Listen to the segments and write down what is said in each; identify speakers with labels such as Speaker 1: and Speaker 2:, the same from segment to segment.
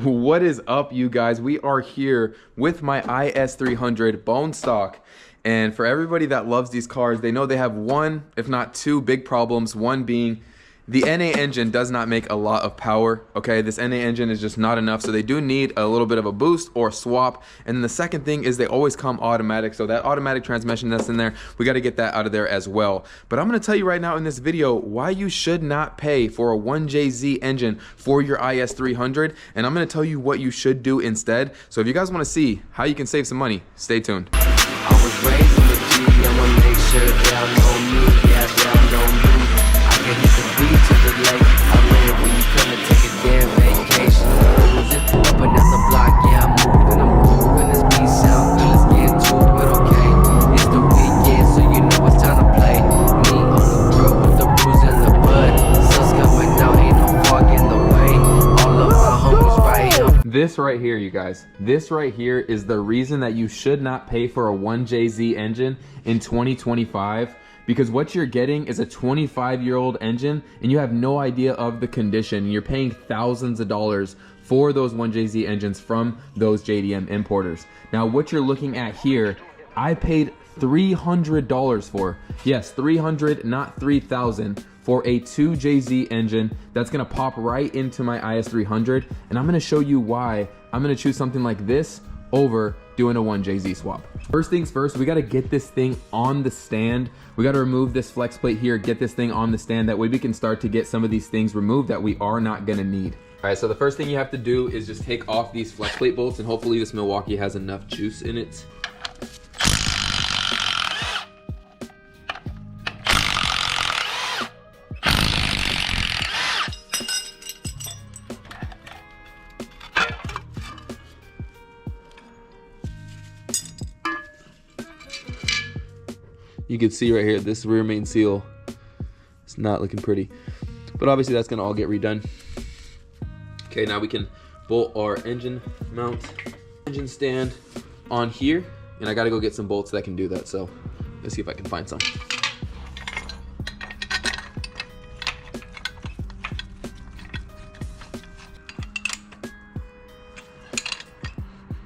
Speaker 1: What is up, you guys? We are here with my IS300 bone stock. And for everybody that loves these cars, they know they have one, if not two, big problems. One being the NA engine does not make a lot of power, okay? This NA engine is just not enough, so they do need a little bit of a boost or swap. And then the second thing is they always come automatic, so that automatic transmission that's in there, we got to get that out of there as well. But I'm going to tell you right now in this video why you should not pay for a 1JZ engine for your IS300, and I'm going to tell you what you should do instead. So if you guys want to see how you can save some money, stay tuned.
Speaker 2: I was raised on the G, I'ma make sure down on me, yeah, down on me. I can hit the beach to the lake. I live when you come and take a damn vacation. Cruising up and down the block, yeah, I'm moving, it's peace out, let's get to it, okay? It's the weekend, so you know it's time to play. Me on the grill with the bruise and the bud. Sun's coming out, ain't no fog in the way. All of my homies right here.
Speaker 1: This right here, you guys, this right here is the reason that you should not pay for a 1JZ engine in 2025, because what you're getting is a 25-year-old engine and you have no idea of the condition. You're paying thousands of dollars for those 1JZ engines from those JDM importers. Now what you're looking at here, I paid $300 for. Yes, $300, not $3,000. For a 2JZ engine that's gonna pop right into my IS300, and I'm gonna show you why I'm gonna choose something like this over doing a 1JZ swap. First things first, we gotta get this thing on the stand. We gotta remove this flex plate here, get this thing on the stand. That way we can start to get some of these things removed that we are not gonna need. All right, so the first thing you have to do is just take off these flex plate bolts, and hopefully this Milwaukee has enough juice in it. You can see right here, this rear main seal, it's not looking pretty, but obviously that's gonna all get redone. Okay, now we can bolt our engine mount, engine stand on here, and I gotta go get some bolts that can do that, so let's see if I can find some.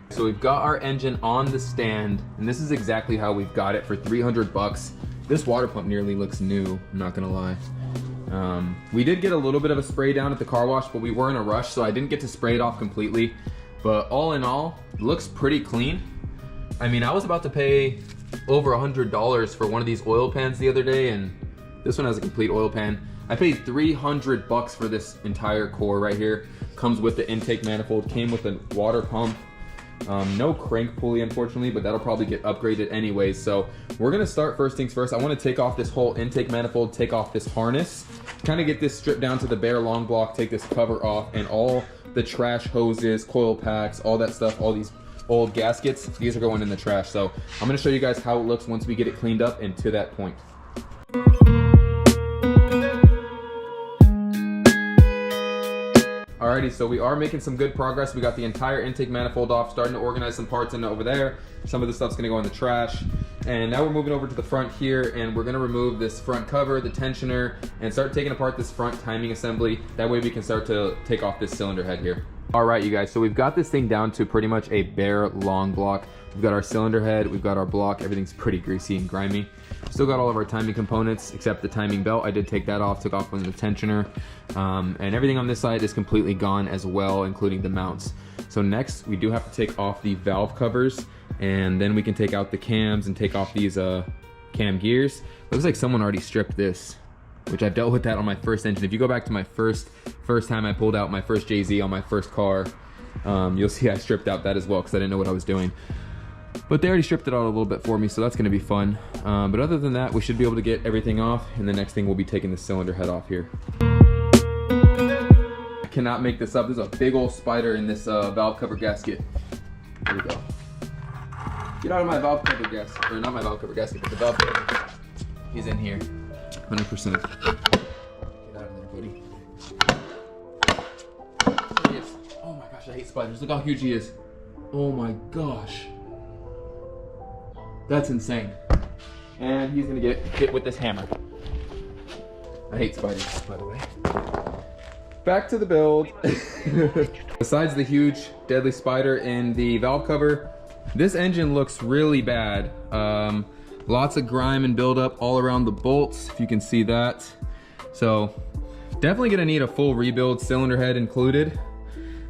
Speaker 1: So we've got our engine on the stand, and this is exactly how we've got it for 300 bucks. This water pump nearly looks new, I'm not gonna lie. We did get a little bit of a spray down at the car wash, but we were in a rush, so I didn't get to spray it off completely. But all in all, it looks pretty clean. I mean, I was about to pay over $100 for one of these oil pans the other day, and this one has a complete oil pan. I paid 300 bucks for this entire core right here. Comes with the intake manifold, came with a water pump. No crank pulley, unfortunately, but that'll probably get upgraded anyways. So we're gonna start first things first. I want to take off this whole intake manifold, take off this harness, kind of get this stripped down to the bare long block, take this cover off, and all the trash hoses, coil packs, all that stuff, all these old gaskets, these are going in the trash. So I'm gonna show you guys how it looks once we get it cleaned up and to that point. Alrighty, so we are making some good progress. We got the entire intake manifold off, starting to organize some parts in over there. Some of the stuff's gonna go in the trash. And now we're moving over to the front here, and we're gonna remove this front cover, the tensioner, and start taking apart this front timing assembly. That way we can start to take off this cylinder head here. Alright, you guys, so we've got this thing down to pretty much a bare long block. We've got our cylinder head, we've got our block, everything's pretty greasy and grimy. Still got all of our timing components except the timing belt. I did take that off, took off from the tensioner, and everything on this side is completely gone as well, including the mounts. So next we do have to take off the valve covers, and then we can take out the cams and take off these cam gears. Looks like someone already stripped this, which I've dealt with that on my first engine. If you go back to my first time I pulled out my first JZ on my first car, you'll see I stripped out that as well because I didn't know what I was doing. But they already stripped it out a little bit for me, so that's gonna be fun. But other than that, we should be able to get everything off, and the next thing we'll be taking the cylinder head off here. I cannot make this up. There's a big old spider in this valve cover gasket. Here we go. Get out of my valve cover gasket, or not my valve cover gasket, but the valve cover. He's in here, 100%. Get out of there, buddy. There he is. Oh my gosh, I hate spiders. Look how huge he is. Oh my gosh. That's insane. And he's gonna get hit with this hammer. I hate spiders, by the way. back to the build. Besides the huge deadly spider in the valve cover, this engine looks really bad. Lots of grime and buildup all around the bolts, if you can see that. So definitely gonna need a full rebuild, cylinder head included.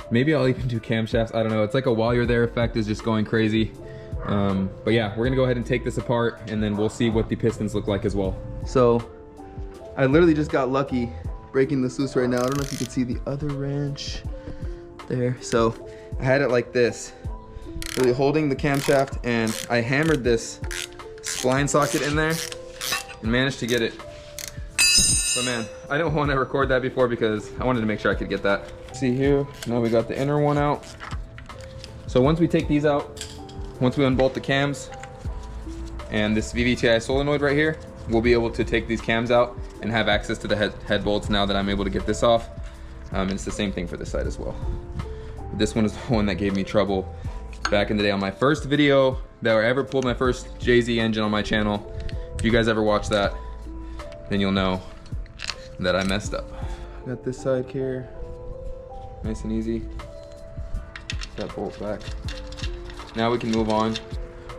Speaker 1: Maybe I'll even do camshafts, I don't know. It's like a while you're there effect is just going crazy. But yeah, we're gonna go ahead and take this apart and then we'll see what the pistons look like as well.
Speaker 3: So I literally just got lucky breaking this loose right now. I don't know if you can see the other wrench there. So I had it like this, really holding the camshaft, and I hammered this spline socket in there and managed to get it. But man, I didn't want to record that before because I wanted to make sure I could get that. See here, now we got the inner one out. So once we take these out, once we unbolt the cams and this VVTi solenoid right here, we'll be able to take these cams out and have access to the head bolts now that I'm able to get this off. And it's the same thing for this side as well. This one is the one that gave me trouble back in the day on my first video that I ever pulled my first JZ engine on my channel. If you guys ever watch that, then you'll know that I messed up. Got this side here, nice and easy. That bolt back. Now we can move on.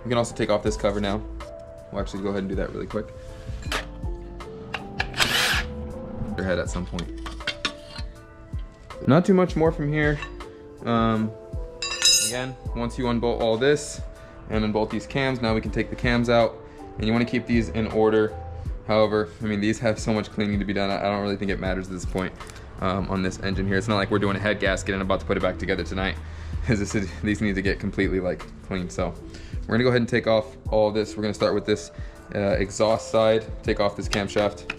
Speaker 3: We can also take off this cover now. We'll actually go ahead and do that really quick. Your head at some point. Not too much more from here. Again, once you unbolt all this and unbolt these cams, now we can take the cams out, and you want to keep these in order. However, I mean, these have so much cleaning to be done. I don't really think it matters at this point on this engine here. It's not like we're doing a head gasket and about to put it back together tonight. These need to get completely like clean. So we're gonna go ahead and take off all of this. We're gonna start with this exhaust side, take off this camshaft.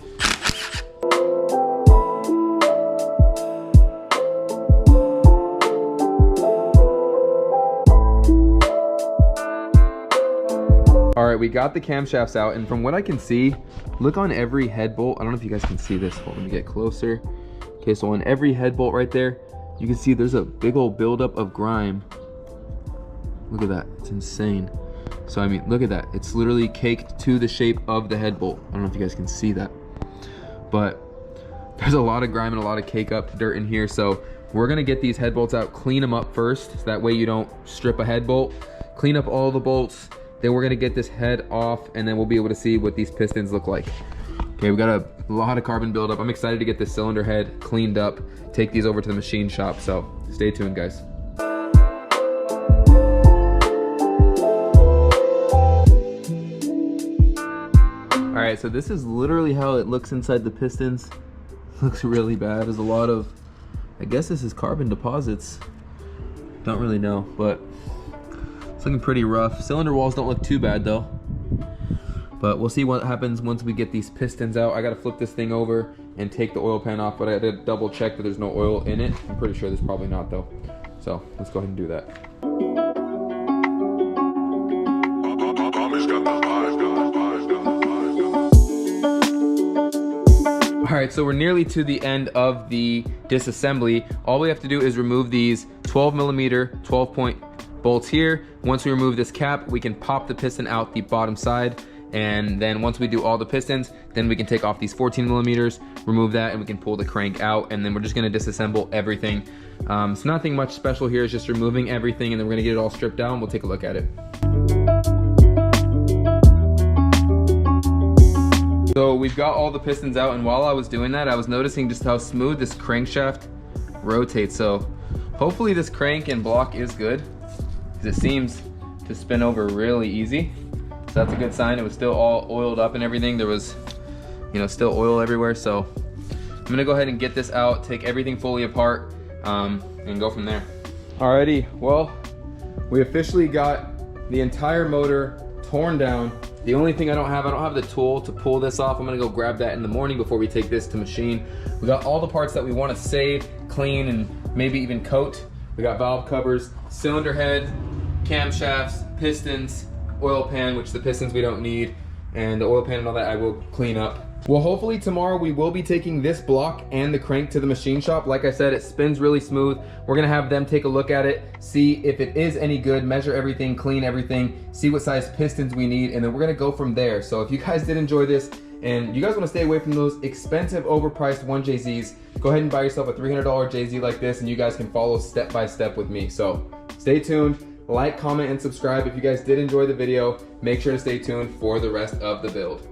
Speaker 3: All right, we got the camshafts out, and from what I can see, look on every head bolt. I don't know if you guys can see this. Hold on, let me get closer. Okay, so on every head bolt right there, you can see there's a big old buildup of grime. Look at that, it's insane. So I mean, look at that. It's literally caked to the shape of the head bolt. I don't know if you guys can see that, but there's a lot of grime and a lot of cake up dirt in here. So we're gonna get these head bolts out, clean them up first, so that way you don't strip a head bolt. Clean up all the bolts. Then we're gonna get this head off, and then we'll be able to see what these pistons look like. Okay, we got a lot of carbon buildup. I'm excited to get this cylinder head cleaned up, take these over to the machine shop, so stay tuned, guys. All right, so this is literally how it looks inside the pistons. Looks really bad. There's a lot of, I guess this is carbon deposits. Don't really know, but it's looking pretty rough. Cylinder walls don't look too bad though. But we'll see what happens once we get these pistons out. I gotta flip this thing over and take the oil pan off, but I had to double check that there's no oil in it. I'm pretty sure there's probably not though. So let's go ahead and do that. All right, so we're nearly to the end of the disassembly. All we have to do is remove these 12mm 12-point bolts here. Once we remove this cap, we can pop the piston out the bottom side, and then once we do all the pistons, then we can take off these 14mm, remove that, and we can pull the crank out, and then we're just gonna disassemble everything. So nothing much special here, it's just removing everything, and then we're gonna get it all stripped down. We'll take a look at it. So we've got all the pistons out, and while I was doing that, I was noticing just how smooth this crankshaft rotates. So hopefully this crank and block is good, because it seems to spin over really easy. So that's a good sign. It was still all oiled up and everything. There was, you know, still oil everywhere. So I'm gonna go ahead and get this out, take everything fully apart, and go from there. Alrighty, well, we officially got the entire motor torn down. The only thing I don't have the tool to pull this off. I'm gonna go grab that in the morning before we take this to machine. We got all the parts that we wanna save, clean, and maybe even coat. We got valve covers, cylinder head, camshafts, pistons, oil pan, which the pistons we don't need, and the oil pan and all that I will clean up. Well, hopefully tomorrow we will be taking this block and the crank to the machine shop. Like I said, it spins really smooth. We're gonna have them take a look at it, see if it is any good, measure everything, clean everything, see what size pistons we need, and then we're gonna go from there. So if you guys did enjoy this,
Speaker 1: And you guys want to stay away from those expensive, overpriced 1JZs. Go ahead and buy yourself a $300 JZ like this, and you guys can follow step by step with me. So stay tuned, like, comment, and subscribe. If you guys did enjoy the video, make sure to stay tuned for the rest of the build.